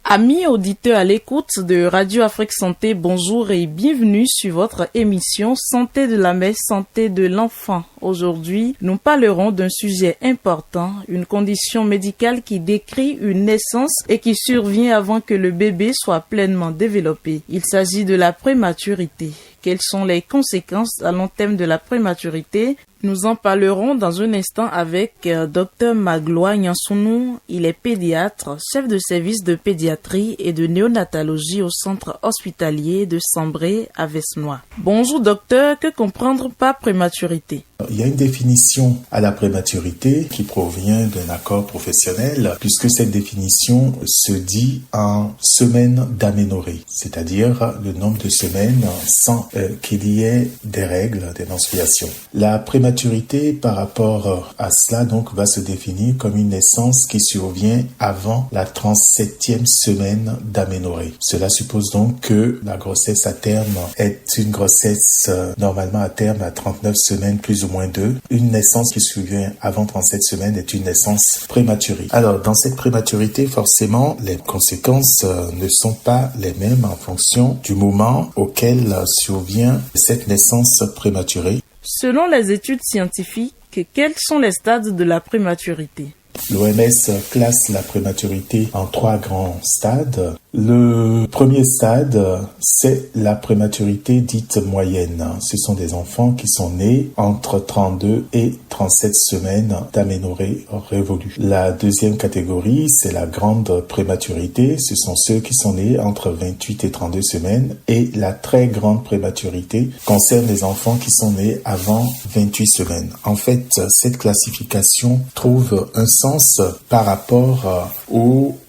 Amis auditeurs à l'écoute de Radio Afrique Santé, bonjour et bienvenue sur votre émission Santé de la mère, santé de l'enfant. Aujourd'hui, nous parlerons d'un sujet important, une condition médicale qui décrit une naissance et qui survient avant que le bébé soit pleinement développé. Il s'agit de la prématurité. Quelles sont les conséquences à long terme de la prématurité? Nous en parlerons dans un instant avec Dr Magloire Nyansounou. Il est pédiatre, chef de service de pédiatrie et de néonatologie au centre hospitalier de Sambré à Vesnois. Bonjour docteur, que comprendre par prématurité? Il y a une définition à la prématurité qui provient d'un accord professionnel, puisque cette définition se dit en semaines d'aménorrhée, c'est-à-dire le nombre de semaines sans qu'il y ait des règles, des menstruations. La prématurité par rapport à cela donc va se définir comme une naissance qui survient avant la 37e semaine d'aménorrhée. Cela suppose donc que la grossesse à terme est une grossesse normalement à terme à 39 semaines plus ou moins 2. Une naissance qui survient avant 37 semaines est une naissance prématurée. Alors, dans cette prématurité, forcément, les conséquences ne sont pas les mêmes en fonction du moment auquel survient cette naissance prématurée. Selon les études scientifiques, quels sont les stades de la prématurité? L'OMS classe la prématurité en 3 grands stades. Le premier stade, c'est la prématurité dite moyenne. Ce sont des enfants qui sont nés entre 32 et 37 semaines d'aménorrhée révolue. La deuxième catégorie, c'est la grande prématurité. Ce sont ceux qui sont nés entre 28 et 32 semaines. Et la très grande prématurité concerne les enfants qui sont nés avant 28 semaines. En fait, cette classification trouve un sens par rapport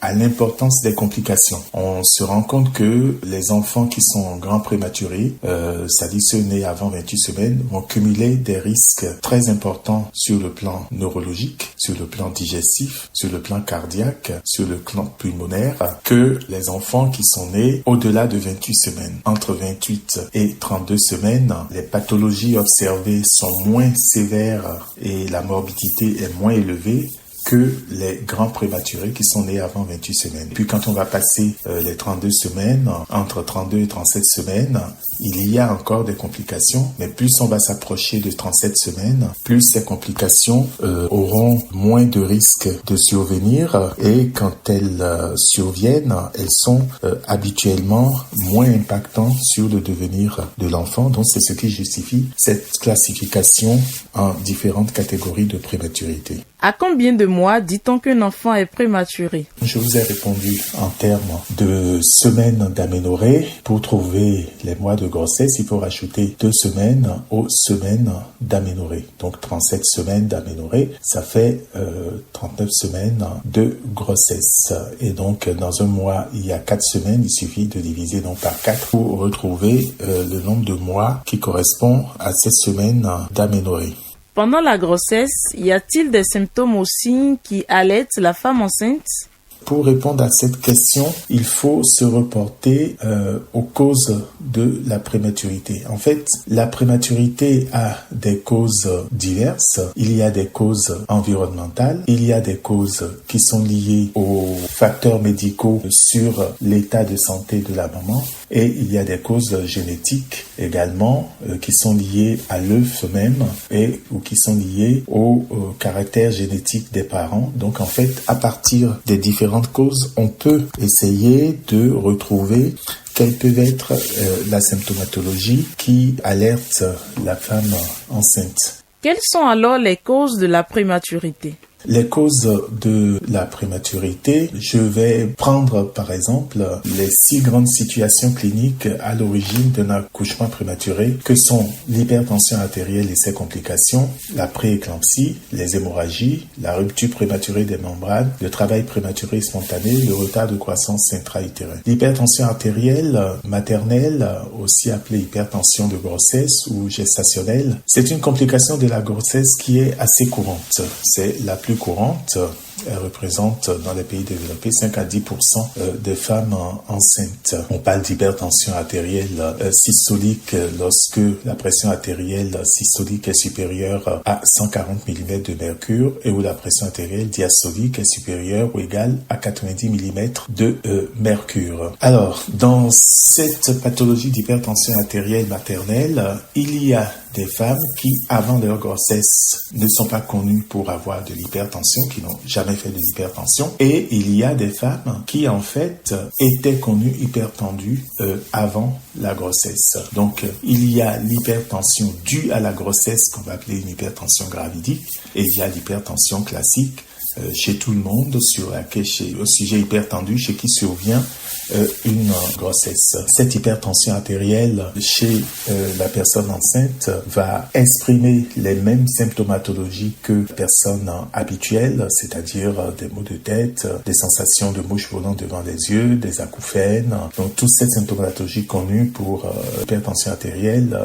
à l'importance des complications. On se rend compte que les enfants qui sont grands prématurés, c'est-à-dire ceux nés avant 28 semaines, vont cumuler des risques très importants sur le plan neurologique, sur le plan digestif, sur le plan cardiaque, sur le plan pulmonaire, que les enfants qui sont nés au-delà de 28 semaines. Entre 28 et 32 semaines, les pathologies observées sont moins sévères et la morbidité est moins élevée que les grands prématurés qui sont nés avant 28 semaines. Puis quand on va passer les 32 semaines, entre 32 et 37 semaines, il y a encore des complications, mais plus on va s'approcher de 37 semaines, plus ces complications auront moins de risques de survenir et quand elles surviennent, elles sont habituellement moins impactantes sur le devenir de l'enfant. Donc c'est ce qui justifie cette classification en différentes catégories de prématurité. À combien de mois dit-on qu'un enfant est prématuré? Je vous ai répondu en termes de semaines d'aménorrhée. Pour trouver les mois de grossesse, il faut rajouter 2 semaines aux semaines d'aménorrhée. Donc 37 semaines d'aménorrhée, ça fait 39 semaines de grossesse. Et donc dans un mois, il y a 4 semaines, il suffit de diviser donc par 4 pour retrouver le nombre de mois qui correspond à cette semaine d'aménorrhée. Pendant la grossesse, y a-t-il des symptômes ou signes qui alertent la femme enceinte? Pour répondre à cette question, il faut se reporter aux causes de la prématurité. En fait, la prématurité a des causes diverses. Il y a des causes environnementales, il y a des causes qui sont liées aux facteurs médicaux sur l'état de santé de la maman et il y a des causes génétiques également qui sont liées à l'œuf même ou qui sont liées au caractère génétique des parents. Donc en fait, à partir des différentes causes, on peut essayer de retrouver quelle peut être la symptomatologie qui alerte la femme enceinte. Quelles sont alors les causes de la prématurité? Les causes de la prématurité, je vais prendre par exemple les 6 grandes situations cliniques à l'origine d'un accouchement prématuré que sont l'hypertension artérielle et ses complications, la prééclampsie, les hémorragies, la rupture prématurée des membranes, le travail prématuré spontané, le retard de croissance intra-utérin. L'hypertension artérielle maternelle, aussi appelée hypertension de grossesse ou gestationnelle, c'est une complication de la grossesse qui est assez courante. C'est la plus courante elle représente dans les pays développés 5 à 10% des femmes enceintes. On parle d'hypertension artérielle systolique lorsque la pression artérielle systolique est supérieure à 140 mm de mercure et où la pression artérielle diastolique est supérieure ou égale à 90 mm de mercure. Alors, dans cette pathologie d'hypertension artérielle maternelle, il y a des femmes qui, avant leur grossesse, ne sont pas connues pour avoir de l'hypertension, qui n'ont jamais fait de l'hypertension. Et il y a des femmes qui, en fait, étaient connues hypertendues avant la grossesse. Donc, il y a l'hypertension due à la grossesse, qu'on va appeler une hypertension gravidique, et il y a l'hypertension classique chez tout le monde, au sujet hypertendu, chez qui survient une grossesse. Cette hypertension artérielle chez la personne enceinte va exprimer les mêmes symptomatologies que la personne habituelle, c'est-à-dire des maux de tête, des sensations de mouches volant devant les yeux, des acouphènes. Donc, toute cette symptomatologie connue pour l'hypertension artérielle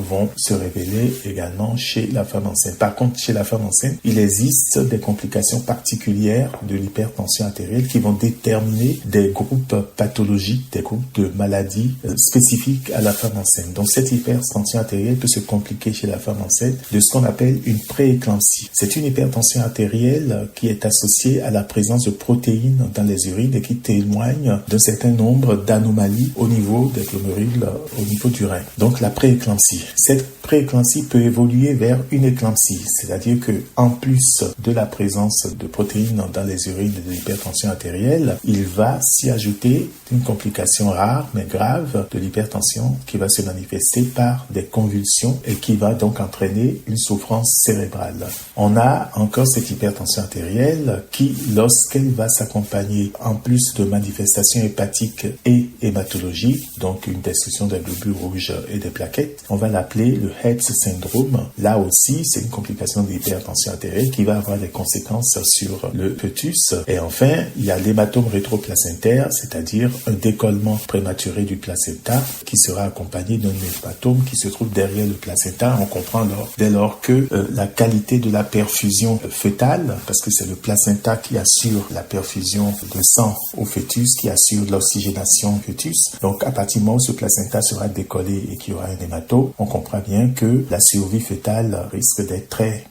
vont se révéler également chez la femme enceinte. Par contre, chez la femme enceinte, il existe des complications particulières de l'hypertension artérielle qui vont déterminer des groupes pathologiques, des groupes de maladies spécifiques à la femme enceinte. Donc, cette hypertension artérielle peut se compliquer chez la femme enceinte de ce qu'on appelle une prééclampsie. C'est une hypertension artérielle qui est associée à la présence de protéines dans les urines et qui témoigne d'un certain nombre d'anomalies au niveau des glomérules, au niveau du rein. Donc, la prééclampsie. Cette prééclampsie peut évoluer vers une éclampsie, c'est-à-dire que en plus de la présence de protéines dans les urines de l'hypertension artérielle, il va s'y ajouter une complication rare mais grave de l'hypertension qui va se manifester par des convulsions et qui va donc entraîner une souffrance cérébrale. On a encore cette hypertension artérielle qui, lorsqu'elle va s'accompagner en plus de manifestations hépatiques et hématologiques, donc une destruction des globules rouges et des plaquettes, on va l'appeler le Hertz syndrome. Là aussi, c'est une complication de l'hypertension artérielle qui va avoir des conséquences sur le fœtus. Et enfin, il y a l'hématome rétroplacentaire, c'est-à-dire un décollement prématuré du placenta qui sera accompagné d'un hématome qui se trouve derrière le placenta. On comprend dès lors que la qualité de la perfusion fœtale, parce que c'est le placenta qui assure la perfusion de sang au fœtus, qui assure l'oxygénation au fœtus. Donc, à partir du moment où ce placenta sera décollé et qu'il y aura un hématome, on comprend bien que la survie fœtale risque d'être très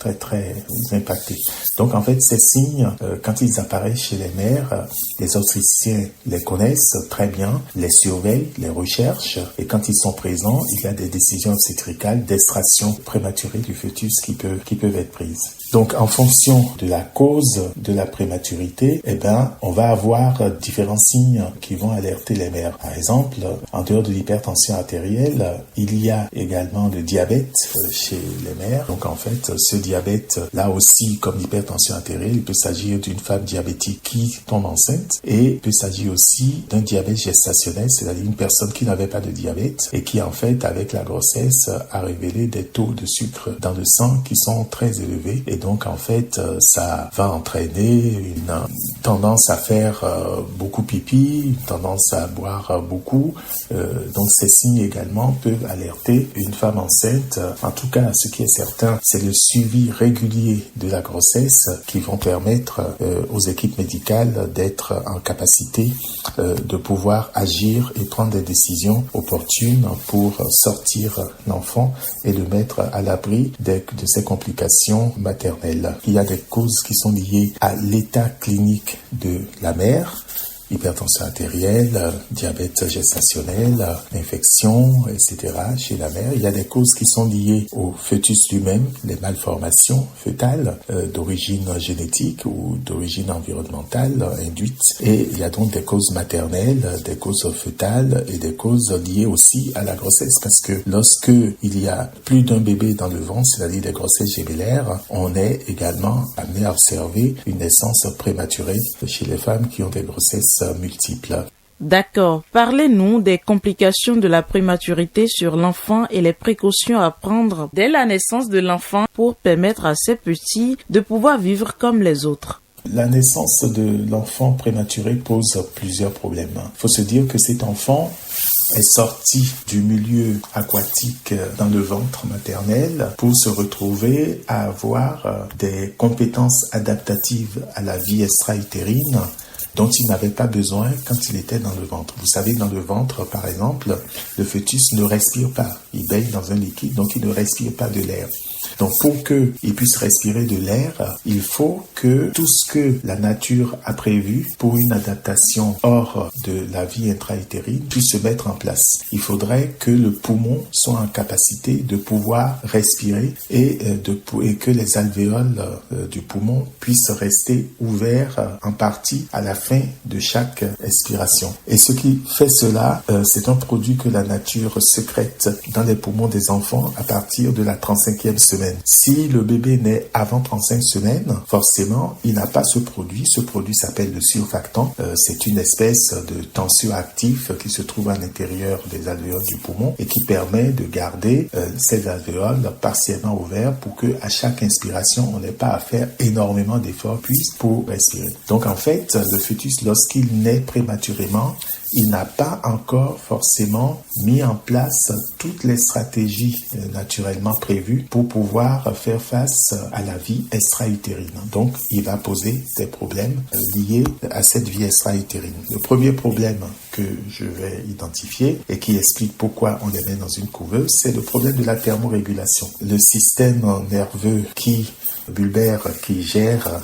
impactée. Donc, en fait, ces signes, quand ils apparaissent chez les mères, les obstétriciens les connaissent très bien, les surveillent, les recherchent, et quand ils sont présents, il y a des décisions obstétricales d'extraction prématurée du fœtus qui peuvent être prises. Donc, en fonction de la cause de la prématurité, on va avoir différents signes qui vont alerter les mères. Par exemple, en dehors de l'hypertension artérielle, il y a également le diabète chez les mères. Donc, en fait, ce diabète, là aussi, comme l'hypertension artérielle, il peut s'agir d'une femme diabétique qui tombe enceinte et il peut s'agir aussi d'un diabète gestationnel, c'est-à-dire une personne qui n'avait pas de diabète et qui, en fait, avec la grossesse, a révélé des taux de sucre dans le sang qui sont très élevés. Et donc, en fait, ça va entraîner une tendance à faire beaucoup pipi, une tendance à boire beaucoup. Donc, ces signes également peuvent alerter une femme enceinte. En tout cas, ce qui est certain, c'est le suivi régulier de la grossesse qui vont permettre aux équipes médicales d'être en capacité de pouvoir agir et prendre des décisions opportunes pour sortir l'enfant et le mettre à l'abri de ces complications maternelles. Il y a des causes qui sont liées à l'état clinique de la mère, hypertension artérielle, diabète gestationnel, infection, etc. chez la mère. Il y a des causes qui sont liées au fœtus lui-même, les malformations fœtales d'origine génétique ou d'origine environnementale induite. Et il y a donc des causes maternelles, des causes fœtales et des causes liées aussi à la grossesse. Parce que lorsque il y a plus d'un bébé dans le ventre, c'est-à-dire des grossesses gémellaires, on est également amené à observer une naissance prématurée chez les femmes qui ont des grossesses multiples. D'accord. Parlez-nous des complications de la prématurité sur l'enfant et les précautions à prendre dès la naissance de l'enfant pour permettre à ces petits de pouvoir vivre comme les autres. La naissance de l'enfant prématuré pose plusieurs problèmes. Il faut se dire que cet enfant est sorti du milieu aquatique dans le ventre maternel pour se retrouver à avoir des compétences adaptatives à la vie extra-utérine dont il n'avait pas besoin quand il était dans le ventre. Vous savez, dans le ventre, par exemple, le fœtus ne respire pas. Il baigne dans un liquide, donc il ne respire pas de l'air. Donc, pour qu'il puisse respirer de l'air, il faut que tout ce que la nature a prévu pour une adaptation hors de la vie intra-utérine puisse se mettre en place. Il faudrait que le poumon soit en capacité de pouvoir respirer et que les alvéoles du poumon puissent rester ouverts en partie à la fin de chaque expiration. Et ce qui fait cela, c'est un produit que la nature sécrète dans les poumons des enfants à partir de la 35e semaine. Si le bébé naît avant 35 semaines, forcément, il n'a pas ce produit. Ce produit s'appelle le surfactant. C'est une espèce de tensioactif qui se trouve à l'intérieur des alvéoles du poumon et qui permet de garder ces alvéoles partiellement ouvertes pour que à chaque inspiration, on n'ait pas à faire énormément d'efforts pour respirer. Donc, en fait, le fœtus, lorsqu'il naît prématurément, il n'a pas encore forcément mis en place toutes les stratégies naturellement prévues pour pouvoir faire face à la vie extra-utérine. Donc, il va poser des problèmes liés à cette vie extra-utérine. Le premier problème que je vais identifier et qui explique pourquoi on les met dans une couveuse, c'est le problème de la thermorégulation. Le système nerveux bulbaire qui gère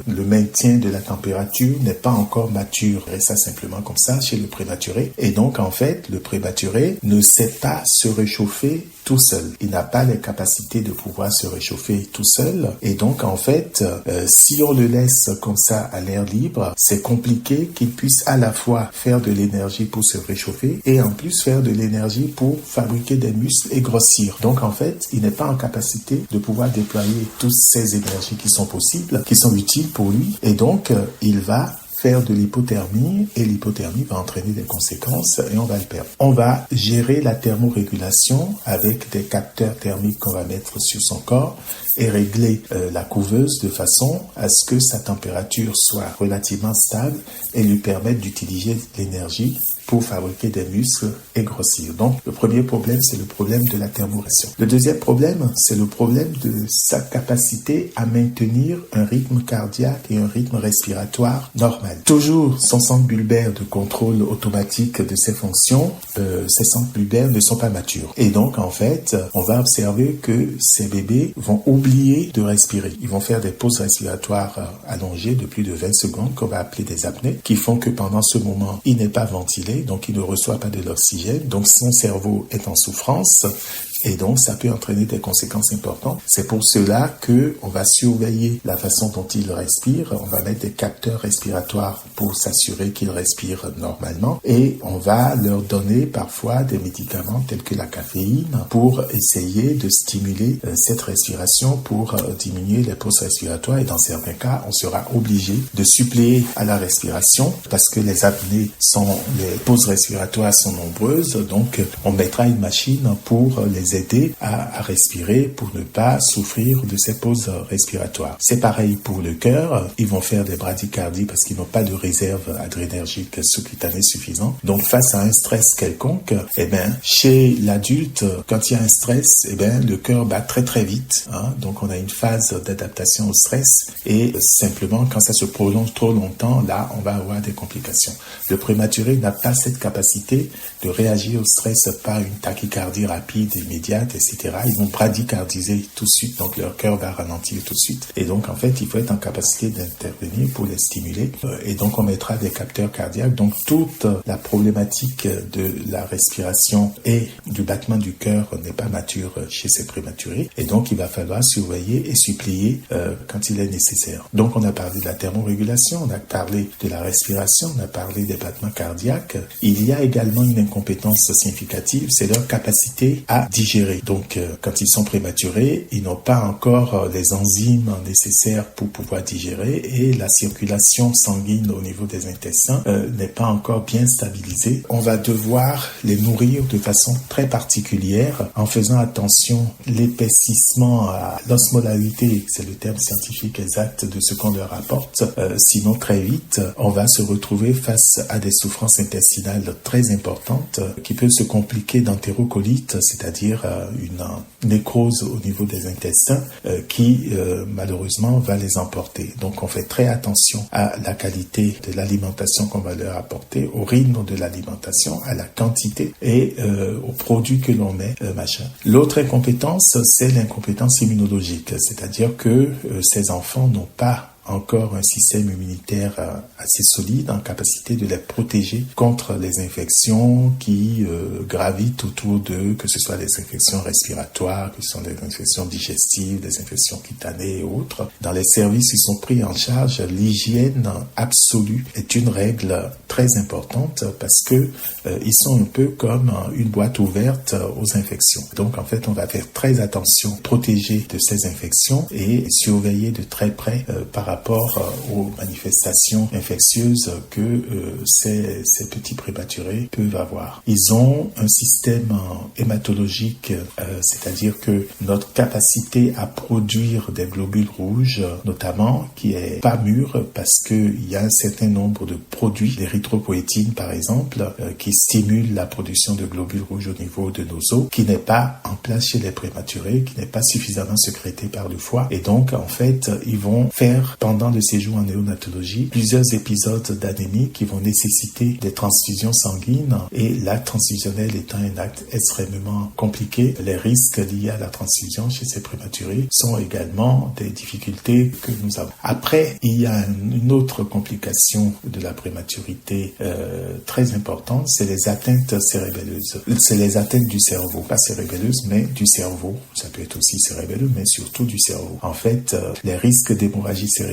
le maintien de la température n'est pas encore mature. Et ça simplement comme ça chez le prématuré. Et donc en fait, le prématuré ne sait pas se réchauffer tout seul. Il n'a pas les capacités de pouvoir se réchauffer tout seul. Et donc en fait, si on le laisse comme ça à l'air libre, c'est compliqué qu'il puisse à la fois faire de l'énergie pour se réchauffer et en plus faire de l'énergie pour fabriquer des muscles et grossir. Donc en fait, il n'est pas en capacité de pouvoir déployer toutes ces énergies qui sont possibles, qui sont utiles pour lui. Et donc, il va faire de l'hypothermie et l'hypothermie va entraîner des conséquences et on va le perdre. On va gérer la thermorégulation avec des capteurs thermiques qu'on va mettre sur son corps et régler la couveuse de façon à ce que sa température soit relativement stable et lui permette d'utiliser l'énergie pour fabriquer des muscles et grossir. Donc, le premier problème, c'est le problème de la thermorégulation. Le deuxième problème, c'est le problème de sa capacité à maintenir un rythme cardiaque et un rythme respiratoire normal. Toujours son centre bulbaire de contrôle automatique de ses fonctions, ces centres bulbaires ne sont pas matures. Et donc, en fait, on va observer que ces bébés vont oublier de respirer. Ils vont faire des pauses respiratoires allongées de plus de 20 secondes qu'on va appeler des apnées, qui font que pendant ce moment, il n'est pas ventilé, donc il ne reçoit pas de l'oxygène, donc son cerveau est en souffrance et donc ça peut entraîner des conséquences importantes. C'est pour cela que on va surveiller la façon dont il respire, on va mettre des capteurs respiratoires pour s'assurer qu'il respire normalement et on va leur donner parfois des médicaments tels que la caféine pour essayer de stimuler cette respiration pour diminuer les pauses respiratoires et dans certains cas, on sera obligé de suppléer à la respiration parce que les apnées les pauses respiratoires sont nombreuses, donc on mettra une machine pour les aider à respirer pour ne pas souffrir de ces pauses respiratoires. C'est pareil pour le cœur, ils vont faire des bradycardies parce qu'ils n'ont pas de réserve adrénergique sous-cutanée suffisante. Donc face à un stress quelconque, chez l'adulte, quand il y a un stress, le cœur bat très très vite. Donc on a une phase d'adaptation au stress et simplement quand ça se prolonge trop longtemps, là on va avoir des complications. Le prématuré n'a pas cette capacité de réagir au stress par une tachycardie rapide, immédiate, etc. Ils vont bradycardiser tout de suite, donc leur cœur va ralentir tout de suite. Et donc, en fait, il faut être en capacité d'intervenir pour les stimuler. Et donc, on mettra des capteurs cardiaques. Donc, toute la problématique de la respiration et du battement du cœur n'est pas mature chez ces prématurés. Et donc, il va falloir surveiller et suppléer quand il est nécessaire. Donc, on a parlé de la thermorégulation, on a parlé de la respiration, on a parlé des battements cardiaques. Il y a également une incompétence significative, c'est leur capacité à digérer digérer. Donc, quand ils sont prématurés, ils n'ont pas encore les enzymes nécessaires pour pouvoir digérer et la circulation sanguine au niveau des intestins n'est pas encore bien stabilisée. On va devoir les nourrir de façon très particulière en faisant attention à l'épaississement, à l'osmolarité, c'est le terme scientifique exact de ce qu'on leur apporte. Sinon, très vite, on va se retrouver face à des souffrances intestinales très importantes qui peuvent se compliquer d'entérocolite, c'est-à-dire une nécrose au niveau des intestins qui malheureusement va les emporter. Donc on fait très attention à la qualité de l'alimentation qu'on va leur apporter, au rythme de l'alimentation, à la quantité et aux produits que l'on met, machin. L'autre incompétence, c'est l'incompétence immunologique, c'est-à-dire que ces enfants n'ont pas encore un système immunitaire assez solide en capacité de les protéger contre les infections qui gravitent autour d'eux, que ce soit les infections respiratoires, que ce sont des infections digestives, des infections cutanées et autres. Dans les services, ils sont pris en charge. L'hygiène absolue est une règle très importante parce que ils sont un peu comme une boîte ouverte aux infections. Donc en fait, on va faire très attention, protéger de ces infections et surveiller de très près par rapport aux manifestations infectieuses que ces petits prématurés peuvent avoir. Ils ont un système hématologique, c'est-à-dire que notre capacité à produire des globules rouges, notamment, qui est pas mûre parce qu'il y a un certain nombre de produits, l'érythropoïétine par exemple, qui stimulent la production de globules rouges au niveau de nos os, qui n'est pas en place chez les prématurés, qui n'est pas suffisamment sécrété par le foie. Et donc, en fait, ils vont faire pendant le séjour en néonatologie plusieurs épisodes d'anémie qui vont nécessiter des transfusions sanguines et l'acte transfusionnel étant un acte extrêmement compliqué, les risques liés à la transfusion chez ces prématurés sont également des difficultés que nous avons. Après, il y a une autre complication de la prématurité très importante, c'est les atteintes cérébelleuses. C'est les atteintes du cerveau, pas cérébelleuses, mais du cerveau. Ça peut être aussi cérébelleux, mais surtout du cerveau. En fait, les risques d'hémorragie cérébrale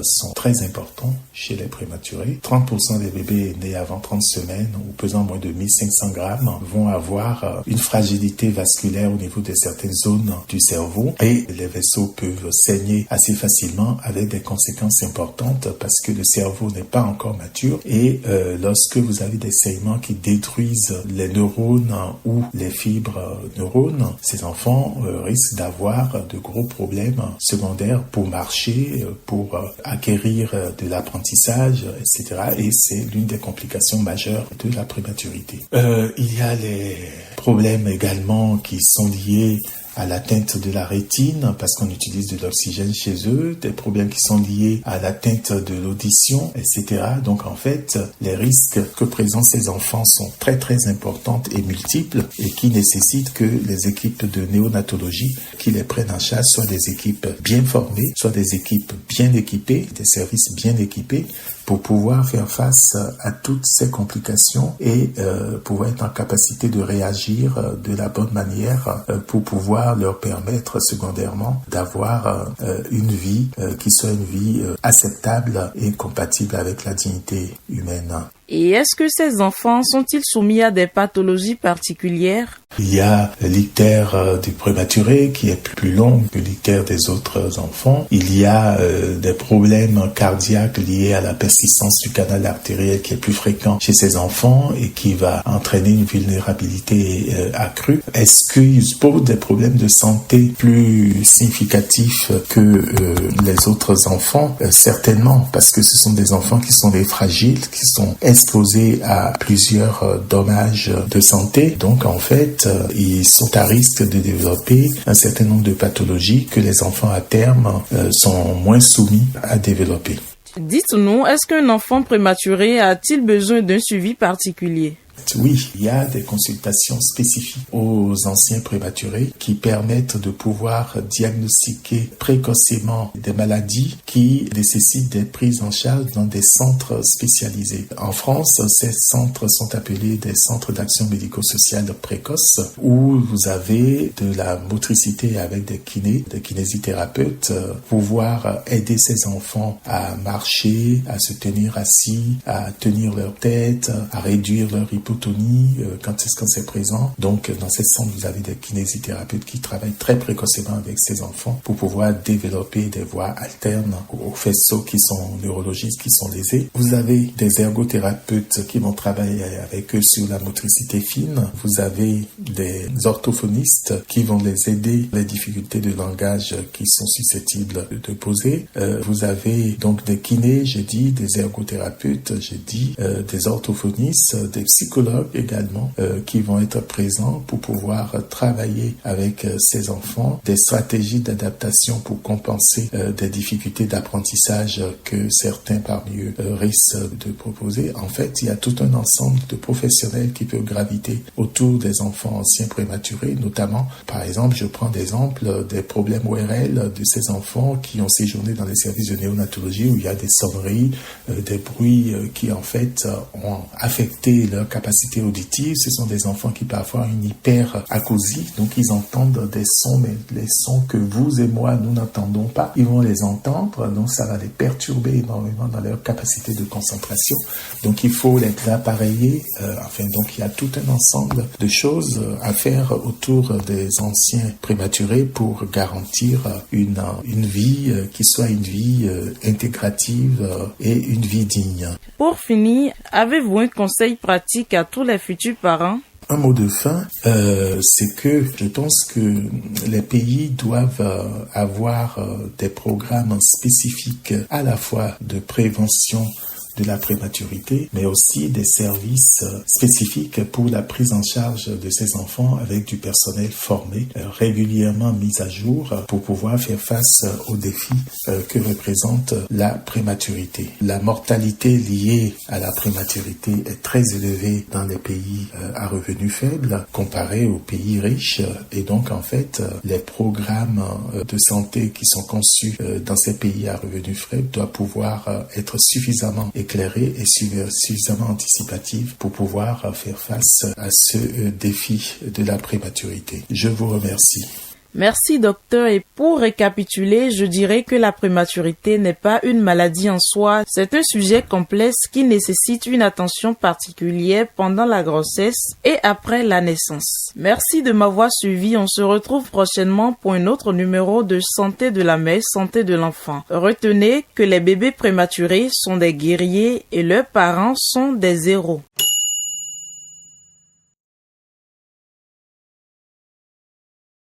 sont très importants chez les prématurés. 30% des bébés nés avant 30 semaines ou pesant moins de 1500 grammes vont avoir une fragilité vasculaire au niveau de certaines zones du cerveau et les vaisseaux peuvent saigner assez facilement avec des conséquences importantes parce que le cerveau n'est pas encore mature et lorsque vous avez des saignements qui détruisent les neurones ou les fibres neurones, ces enfants risquent d'avoir de gros problèmes secondaires pour marcher, pour acquérir de l'apprentissage, etc. Et c'est l'une des complications majeures de la prématurité. Il y a les problèmes également qui sont liés à l'atteinte de la rétine parce qu'on utilise de l'oxygène chez eux, des problèmes qui sont liés à l'atteinte de l'audition, etc. Donc en fait, les risques que présentent ces enfants sont très très importants et multiples et qui nécessitent que les équipes de néonatologie qui les prennent en charge soient des équipes bien formées, soient des équipes bien équipées, des services bien équipés pour pouvoir faire face à toutes ces complications et pouvoir être en capacité de réagir de la bonne manière pour pouvoir leur permettre secondairement d'avoir une vie qui soit une vie acceptable et compatible avec la dignité humaine. Et est-ce que ces enfants sont-ils soumis à des pathologies particulières? Il y a l'ictère du prématuré qui est plus long que l'ictère des autres enfants. Il y a des problèmes cardiaques liés à la persistance du canal artériel qui est plus fréquent chez ces enfants et qui va entraîner une vulnérabilité accrue. Est-ce qu'ils posent des problèmes de santé plus significatifs que les autres enfants? Certainement, parce que ce sont des enfants qui sont des fragiles, qui sont exposés à plusieurs dommages de santé. Donc en fait, ils sont à risque de développer un certain nombre de pathologies que les enfants à terme sont moins soumis à développer. Dites-nous, est-ce qu'un enfant prématuré a-t-il besoin d'un suivi particulier? Oui, il y a des consultations spécifiques aux anciens prématurés qui permettent de pouvoir diagnostiquer précocement des maladies qui nécessitent des prises en charge dans des centres spécialisés. En France, ces centres sont appelés des centres d'action médico-sociale précoce où vous avez de la motricité avec des kinésithérapeutes, pouvoir aider ces enfants à marcher, à se tenir assis, à tenir leur tête, à réduire leur hypertension hypotonie quand c'est présent. Donc, dans ces centres, vous avez des kinésithérapeutes qui travaillent très précocement avec ces enfants pour pouvoir développer des voies alternes aux faisceaux qui sont neurologistes, qui sont lésés. Vous avez des ergothérapeutes qui vont travailler avec eux sur la motricité fine. Vous avez des orthophonistes qui vont les aider les difficultés de langage qui sont susceptibles de poser. Vous avez donc des kinés, des ergothérapeutes, des orthophonistes, des psychologues également qui vont être présents pour pouvoir travailler avec ces enfants des stratégies d'adaptation pour compenser des difficultés d'apprentissage que certains parmi eux risquent de proposer. En fait, il y a tout un ensemble de professionnels qui peuvent graviter autour des enfants anciens prématurés, notamment, par exemple, je prends l'exemple des problèmes ORL de ces enfants qui ont séjourné dans les services de néonatologie où il y a des sonneries, des bruits qui en fait ont affecté leur capacité auditive. Ce sont des enfants qui parfois ont une hyperacousie, donc ils entendent des sons, mais les sons que vous et moi nous n'entendons pas, ils vont les entendre, donc ça va les perturber énormément dans leur capacité de concentration. Donc il faut les appareiller. Donc il y a tout un ensemble de choses à faire autour des anciens prématurés pour garantir une vie qui soit une vie intégrative et une vie digne. Pour finir, avez-vous un conseil pratique à tous les futurs parents? Un mot de fin, c'est que je pense que les pays doivent avoir des programmes spécifiques à la fois de prévention de la prématurité, mais aussi des services spécifiques pour la prise en charge de ces enfants avec du personnel formé, régulièrement mis à jour pour pouvoir faire face aux défis que représente la prématurité. La mortalité liée à la prématurité est très élevée dans les pays à revenus faibles comparé aux pays riches et donc en fait les programmes de santé qui sont conçus dans ces pays à revenus faibles doivent pouvoir être suffisamment éclairée et suffisamment anticipative pour pouvoir faire face à ce défi de la prématurité. Je vous remercie. Merci docteur, et pour récapituler, je dirais que la prématurité n'est pas une maladie en soi, c'est un sujet complexe qui nécessite une attention particulière pendant la grossesse et après la naissance. Merci de m'avoir suivi, on se retrouve prochainement pour un autre numéro de Santé de la mère, santé de l'enfant. Retenez que les bébés prématurés sont des guerriers et leurs parents sont des héros.